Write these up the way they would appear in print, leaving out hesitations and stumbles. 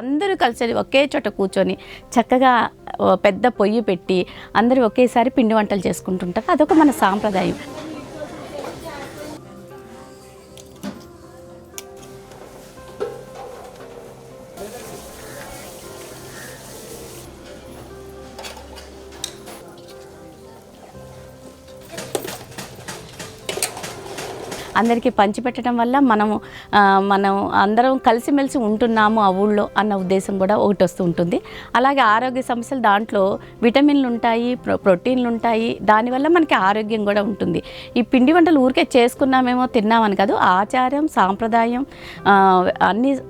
అందరూ కలిసి ఒకే చోట కూర్చొని చక్కగా పెద్ద పొయ్యి పెట్టి అందరూ ఒకేసారి పిండి వంటలు చేసుకుంటుంటారు. అదొక మన సాంప్రదాయం. అందరికీ పంచిపెట్టడం వల్ల మనం అందరం కలిసిమెలిసి ఉంటున్నాము ఆ ఊళ్ళో అన్న ఉద్దేశం కూడా ఒకటి వస్తూ ఉంటుంది. అలాగే ఆరోగ్య సమస్యలు దాంట్లో విటమిన్లు ఉంటాయి, ప్రోటీన్లు ఉంటాయి. దానివల్ల మనకి ఆరోగ్యం కూడా ఉంటుంది. ఈ పిండి వంటలు ఊరికే చేసుకున్నామేమో తిన్నామని కాదు, ఆచారం సాంప్రదాయం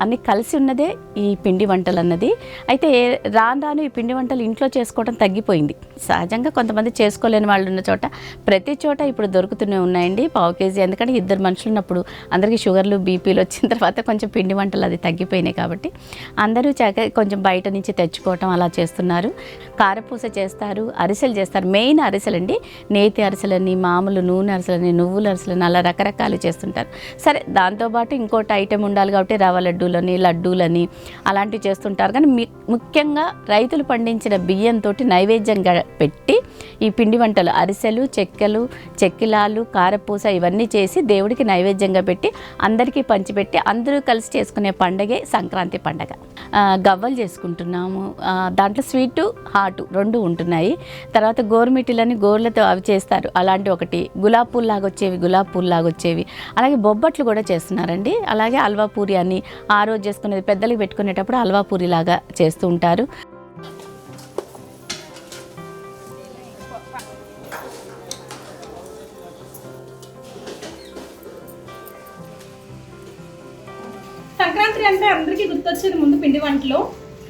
అన్నీ కలిసి ఉన్నదే ఈ పిండి వంటలు అన్నది. అయితే రాను ఈ పిండి వంటలు ఇంట్లో చేసుకోవడం తగ్గిపోయింది. సహజంగా కొంతమంది చేసుకోలేని వాళ్ళు ఉన్న చోట ప్రతి చోట ఇప్పుడు దొరుకుతూనే ఉన్నాయండి పావు కేజీ. ఎందుకంటే ఇద్దరు మనుషులు ఉన్నప్పుడు అందరికీ షుగర్లు బీపీలు వచ్చిన తర్వాత కొంచెం పిండి వంటలు అది తగ్గిపోయినాయి కాబట్టి అందరూ కొంచెం బయట నుంచి తెచ్చుకోవటం అలా చేస్తున్నారు. కారపూస చేస్తారు, అరిసెలు చేస్తారు. మెయిన్ అరిసెలండి, నేతి అరిసెలని, మామూలు నూనె అరిసెలని, నువ్వుల అరిసెలని అలా రకరకాలు చేస్తుంటారు. సరే, దాంతోపాటు ఇంకోటి ఐటెం ఉండాలి కాబట్టి రవ్వ లడ్డూలని అలాంటివి చేస్తుంటారు. కానీ ముఖ్యంగా రైతులు పండించిన బియ్యంతో నైవేద్యంగా పెట్టి ఈ పిండి వంటలు అరిసెలు, చెక్కిలాలు, కారపూస ఇవన్నీ చేసి దేవుడికి నైవేద్యంగా పెట్టి అందరికీ పంచిపెట్టి అందరూ కలిసి చేసుకునే పండగే సంక్రాంతి పండగ. గవ్వలు చేసుకుంటున్నాము. దాంట్లో స్వీటు హాటు రెండు ఉంటున్నాయి. తర్వాత గోరుమిట్టిలని గోర్లతో అవి చేస్తారు. అలాంటి ఒకటి గులాబ్ పూలు లాగా వచ్చేవి. అలాగే బొబ్బట్లు కూడా చేస్తున్నారండి. అలాగే హల్వా పూరి అని ఆ రోజు చేసుకునేది పెద్దలకు పెట్టుకునేటప్పుడు హల్వా పూరి లాగా చేస్తూ ఉంటారు. సంక్రాంతి అంటే అందరికీ గుర్తొచ్చేది ముందు పిండి వంటలు.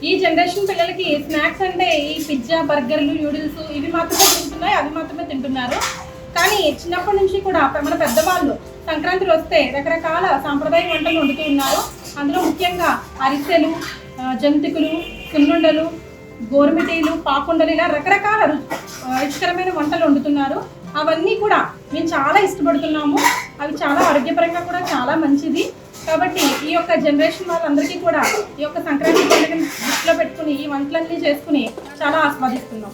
ఈ జనరేషన్ పిల్లలకి స్నాక్స్ అంటే ఈ పిజ్జా, బర్గర్లు, న్యూడిల్స్ ఇవి మాత్రమే తింటున్నాయి, అవి మాత్రమే తింటున్నారు. కానీ చిన్నప్పటి నుంచి కూడా మన పెద్దవాళ్ళు సంక్రాంతి వస్తే రకరకాల సాంప్రదాయ వంటలు వండుతూ ఉన్నారు. అందులో ముఖ్యంగా అరిసెలు, జంతికలు, సున్నుండలు, గోరుమిటీలు, పాకుండలు ఇలా రకరకాల రుచికరమైన వంటలు వండుతున్నారు. అవన్నీ కూడా మేము చాలా ఇష్టపడుతున్నాము. అవి చాలా ఆరోగ్యపరంగా కూడా చాలా మంచిది. కాబట్టి ఈ యొక్క జనరేషన్ వాళ్ళందరికీ కూడా ఈ యొక్క సంక్రాంతి పండుగని దృష్టిలో పెట్టుకుని ఈ వంటలన్నీ చేసుకుని చాలా ఆస్వాదిస్తున్నాం.